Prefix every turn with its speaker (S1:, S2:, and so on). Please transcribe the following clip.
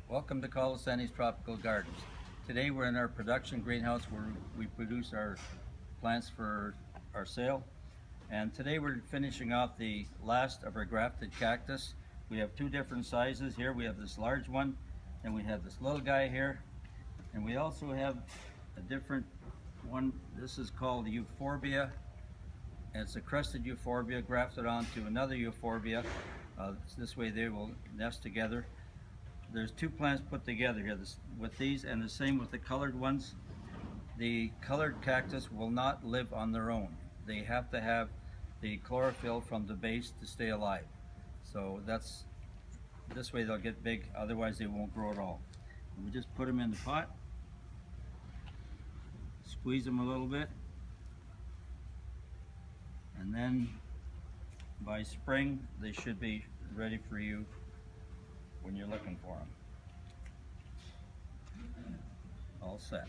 S1: Welcome to Colasantis Tropical Gardens. Today we're in our production greenhouse where we produce our plants for our sale. And today we're finishing off the last of our grafted cactus. We have two different sizes here. We have this large one and we have this little guy here. And we also have a different one. This is called euphorbia. And it's a crested euphorbia grafted onto another euphorbia. This way they will nest together. There's two plants put together here with these, and the same with the colored ones. The colored cactus will not live on their own. They have to have the chlorophyll from the base to stay alive. So this way they'll get big, otherwise they won't grow at all. And we just put them in the pot, squeeze them a little bit, and then by spring they should be ready for you when you're looking for them. All set.